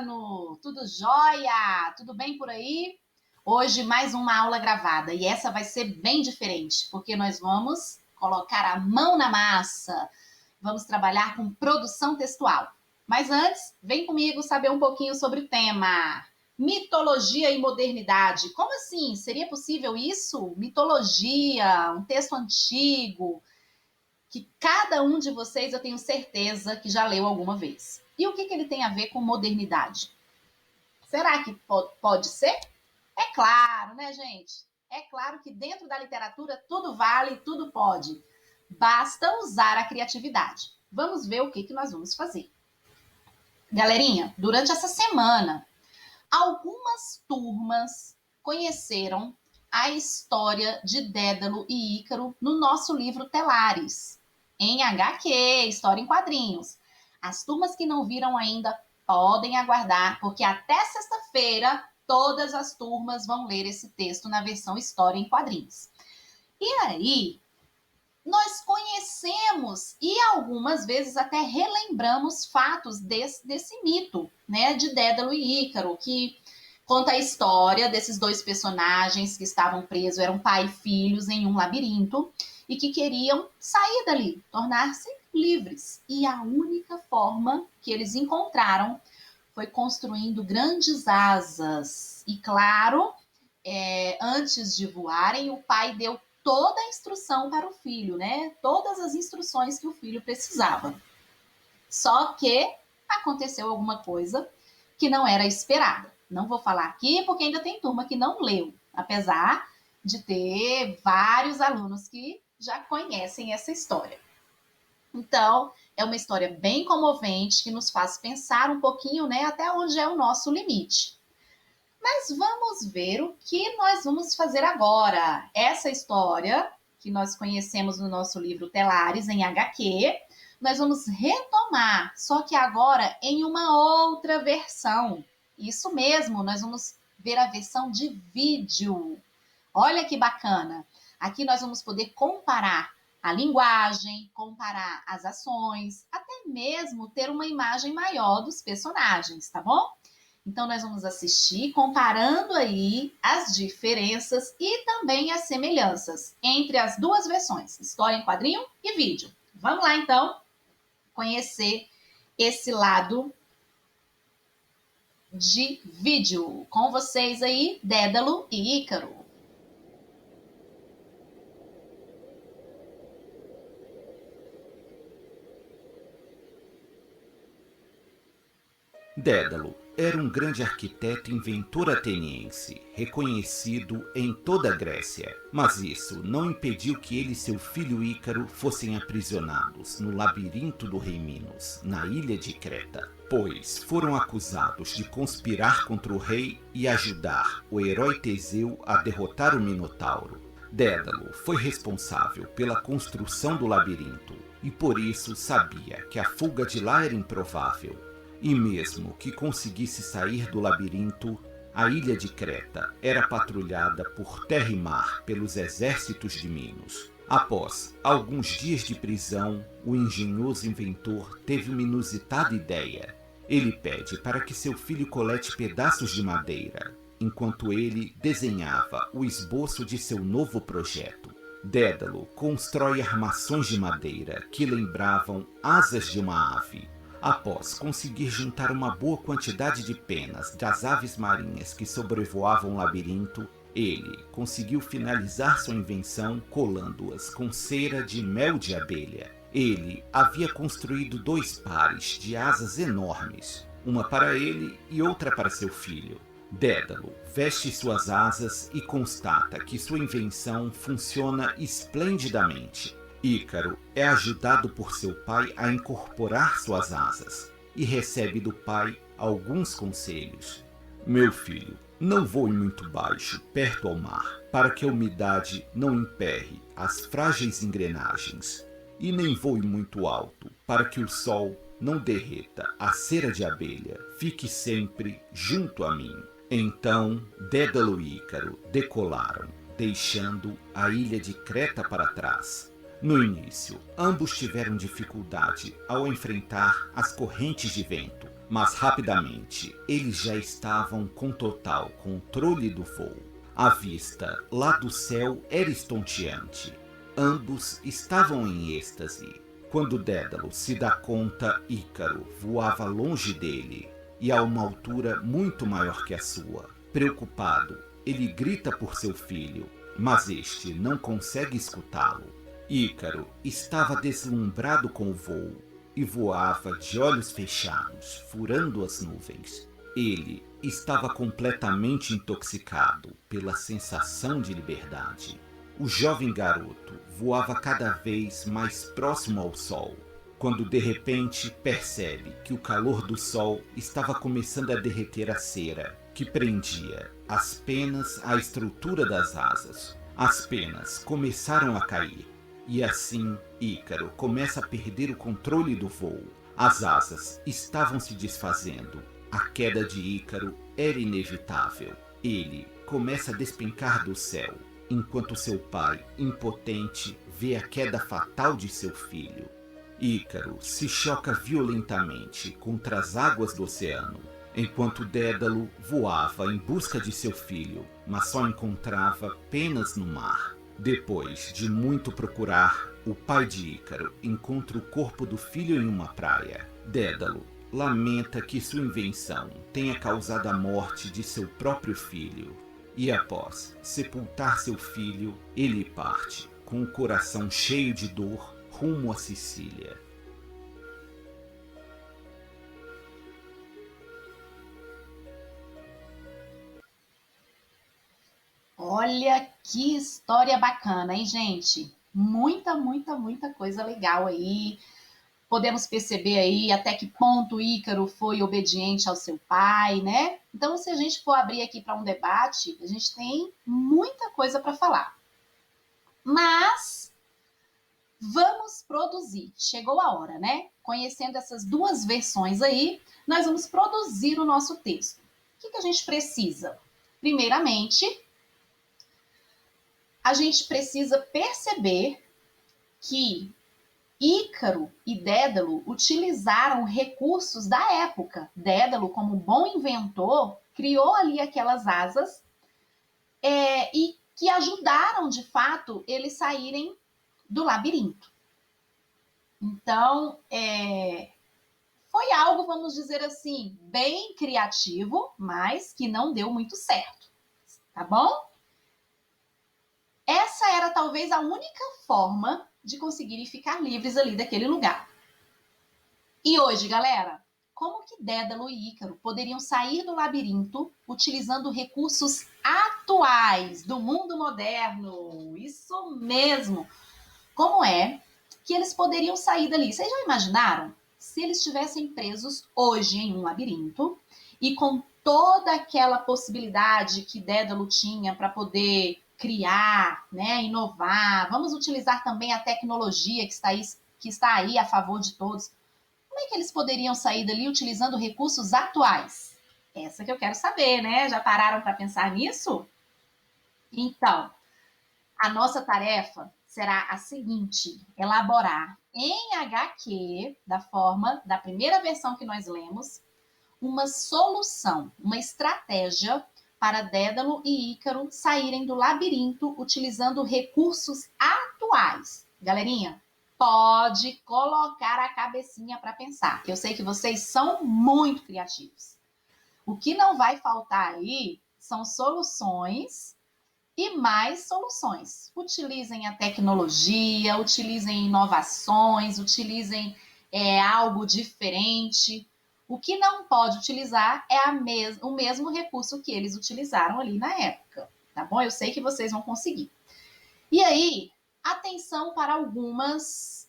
Luciano? Tudo jóia? Tudo bem por aí? Hoje mais uma aula gravada e essa vai ser bem diferente, porque nós vamos colocar a mão na massa, vamos trabalhar com produção textual. Mas antes, vem comigo saber um pouquinho sobre o tema. Mitologia e modernidade. Como assim? Seria possível isso? Mitologia, um texto antigo, que cada um de vocês eu tenho certeza que já leu alguma vez. E o que ele tem a ver com modernidade? Será que pode ser? É claro, né, gente? É claro que dentro da literatura tudo vale, tudo pode. Basta usar a criatividade. Vamos ver o que nós vamos fazer. Galerinha, durante essa semana, algumas turmas conheceram a história de Dédalo e Ícaro no nosso livro Telares, em HQ, História em Quadrinhos. As turmas que não viram ainda podem aguardar, porque até sexta-feira todas as turmas vão ler esse texto na versão História em Quadrinhos. E aí, nós conhecemos e algumas vezes até relembramos fatos desse mito, né, de Dédalo e Ícaro, que conta a história desses dois personagens que estavam presos, eram pai e filhos em um labirinto e que queriam sair dali, tornar-se livres. E a única forma que eles encontraram foi construindo grandes asas. E claro, antes de voarem, o pai deu toda a instrução para o filho, né? Todas as instruções que o filho precisava. Só que aconteceu alguma coisa que não era esperada. Não vou falar aqui porque ainda tem turma que não leu, apesar de ter vários alunos que já conhecem essa história. Então, é uma história bem comovente que nos faz pensar um pouquinho, né, até onde é o nosso limite. Mas vamos ver o que nós vamos fazer agora. Essa história que nós conhecemos no nosso livro Telares, em HQ, nós vamos retomar, só que agora em uma outra versão. Isso mesmo, nós vamos ver a versão de vídeo. Olha que bacana. Aqui nós vamos poder comparar a linguagem, comparar as ações, até mesmo ter uma imagem maior dos personagens, tá bom? Então, nós vamos assistir comparando aí as diferenças e também as semelhanças entre as duas versões, história em quadrinho e vídeo. Vamos lá, então, conhecer esse lado de vídeo. Com vocês aí, Dédalo e Ícaro. Dédalo era um grande arquiteto e inventor ateniense, reconhecido em toda a Grécia. Mas isso não impediu que ele e seu filho Ícaro fossem aprisionados no labirinto do rei Minos, na ilha de Creta, pois foram acusados de conspirar contra o rei e ajudar o herói Teseu a derrotar o Minotauro. Dédalo foi responsável pela construção do labirinto e por isso sabia que a fuga de lá era improvável. E mesmo que conseguisse sair do labirinto, a ilha de Creta era patrulhada por terra e mar pelos exércitos de Minos. Após alguns dias de prisão, o engenhoso inventor teve uma inusitada ideia. Ele pede para que seu filho colete pedaços de madeira, enquanto ele desenhava o esboço de seu novo projeto. Dédalo constrói armações de madeira que lembravam asas de uma ave. Após conseguir juntar uma boa quantidade de penas das aves marinhas que sobrevoavam o labirinto, ele conseguiu finalizar sua invenção colando-as com cera de mel de abelha. Ele havia construído 2 pares de asas enormes, uma para ele e outra para seu filho. Dédalo veste suas asas e constata que sua invenção funciona esplendidamente. Ícaro é ajudado por seu pai a incorporar suas asas e recebe do pai alguns conselhos. Meu filho, não voe muito baixo, perto ao mar, para que a umidade não emperre as frágeis engrenagens, e nem voe muito alto, para que o sol não derreta a cera de abelha. Fique sempre junto a mim. Então, Dédalo e Ícaro decolaram, deixando a ilha de Creta para trás. No início, ambos tiveram dificuldade ao enfrentar as correntes de vento, Mas rapidamente eles já estavam com total controle do voo. A vista lá do céu era estonteante. Ambos estavam em êxtase. Quando Dédalo se dá conta, Ícaro voava longe dele e a uma altura muito maior que a sua. Preocupado, ele grita por seu filho, mas este não consegue escutá-lo. Ícaro estava deslumbrado com o voo e voava de olhos fechados, furando as nuvens. Ele estava completamente intoxicado pela sensação de liberdade. O jovem garoto voava cada vez mais próximo ao sol, quando de repente percebe que o calor do sol estava começando a derreter a cera que prendia as penas à estrutura das asas. As penas começaram a cair, e assim Ícaro começa a perder o controle do voo. As asas estavam se desfazendo. A queda de Ícaro era inevitável. Ele começa a despencar do céu, enquanto seu pai, impotente, vê a queda fatal de seu filho. Ícaro se choca violentamente contra as águas do oceano, enquanto Dédalo voava em busca de seu filho, mas só encontrava penas no mar. Depois de muito procurar, o pai de Ícaro encontra o corpo do filho em uma praia. Dédalo lamenta que sua invenção tenha causado a morte de seu próprio filho. E após sepultar seu filho, ele parte, com o coração cheio de dor, rumo a Sicília. Olha que história bacana, hein, gente? Muita coisa legal aí. Podemos perceber aí até que ponto Ícaro foi obediente ao seu pai, né? Então, se a gente for abrir aqui para um debate, a gente tem muita coisa para falar. Mas vamos produzir. Chegou a hora, né? Conhecendo essas duas versões aí, nós vamos produzir o nosso texto. O que a gente precisa? Primeiramente, a gente precisa perceber que Ícaro e Dédalo utilizaram recursos da época. Dédalo, como bom inventor, criou ali aquelas asas e que ajudaram, de fato, eles saírem do labirinto. Então, foi algo, vamos dizer assim, bem criativo, mas que não deu muito certo. Tá bom? Essa era talvez a única forma de conseguirem ficar livres ali daquele lugar. E hoje, galera, como que Dédalo e Ícaro poderiam sair do labirinto utilizando recursos atuais do mundo moderno? Isso mesmo! Como é que eles poderiam sair dali? Vocês já imaginaram? Se eles estivessem presos hoje em um labirinto e com toda aquela possibilidade que Dédalo tinha para poder criar, né, inovar, vamos utilizar também a tecnologia que está aí a favor de todos. Como é que eles poderiam sair dali utilizando recursos atuais? Essa que eu quero saber, né? Já pararam para pensar nisso? Então, a nossa tarefa será a seguinte: elaborar em HQ, da primeira versão que nós lemos, uma solução, uma estratégia para Dédalo e Ícaro saírem do labirinto utilizando recursos atuais. Galerinha, pode colocar a cabecinha para pensar, que eu sei que vocês são muito criativos. O que não vai faltar aí são soluções e mais soluções. Utilizem a tecnologia, utilizem inovações, utilizem algo diferente. O que não pode utilizar é o mesmo recurso que eles utilizaram ali na época, tá bom? Eu sei que vocês vão conseguir. E aí, atenção para algumas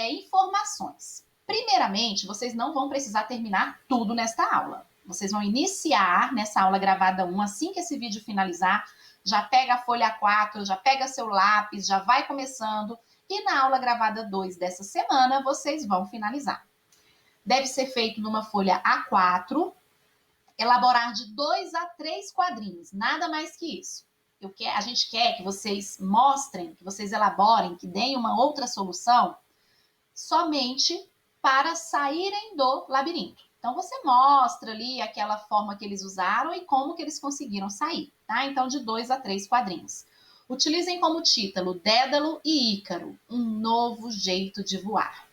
informações. Primeiramente, vocês não vão precisar terminar tudo nesta aula. Vocês vão iniciar nessa aula gravada 1, assim que esse vídeo finalizar, já pega a folha 4, já pega seu lápis, já vai começando, e na aula gravada 2 dessa semana, vocês vão finalizar. Deve ser feito numa folha A4, elaborar de 2 a 3 quadrinhos, nada mais que isso. A gente quer que vocês mostrem, que vocês elaborem, que deem uma outra solução somente para saírem do labirinto. Então, você mostra ali aquela forma que eles usaram e como que eles conseguiram sair, tá? Então, de 2 a 3 quadrinhos. Utilizem como título Dédalo e Ícaro, um novo jeito de voar.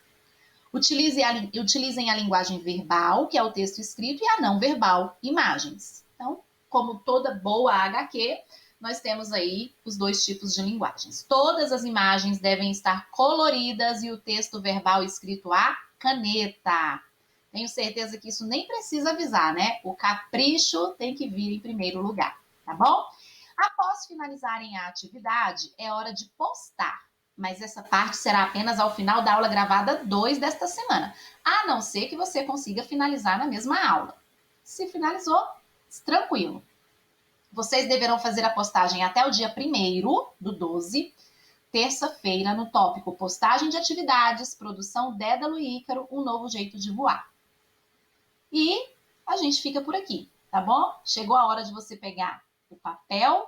Utilizem a linguagem verbal, que é o texto escrito, e a não verbal, imagens. Então, como toda boa HQ, nós temos aí os 2 tipos de linguagens. Todas as imagens devem estar coloridas e o texto verbal escrito à caneta. Tenho certeza que isso nem precisa avisar, né? O capricho tem que vir em primeiro lugar, tá bom? Após finalizarem a atividade, é hora de postar. Mas essa parte será apenas ao final da aula gravada 2 desta semana, a não ser que você consiga finalizar na mesma aula. Se finalizou, tranquilo. Vocês deverão fazer a postagem até o dia 1º do 12, terça-feira, no tópico Postagem de Atividades, Produção Dédalo e Ícaro, um novo jeito de voar. E a gente fica por aqui, tá bom? Chegou a hora de você pegar o papel,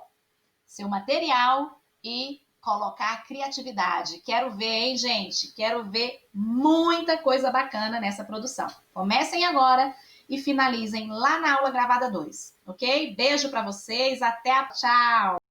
seu material e colocar a criatividade. Quero ver, hein, gente? Quero ver muita coisa bacana nessa produção. Comecem agora e finalizem lá na aula gravada 2, ok? Beijo para vocês, tchau!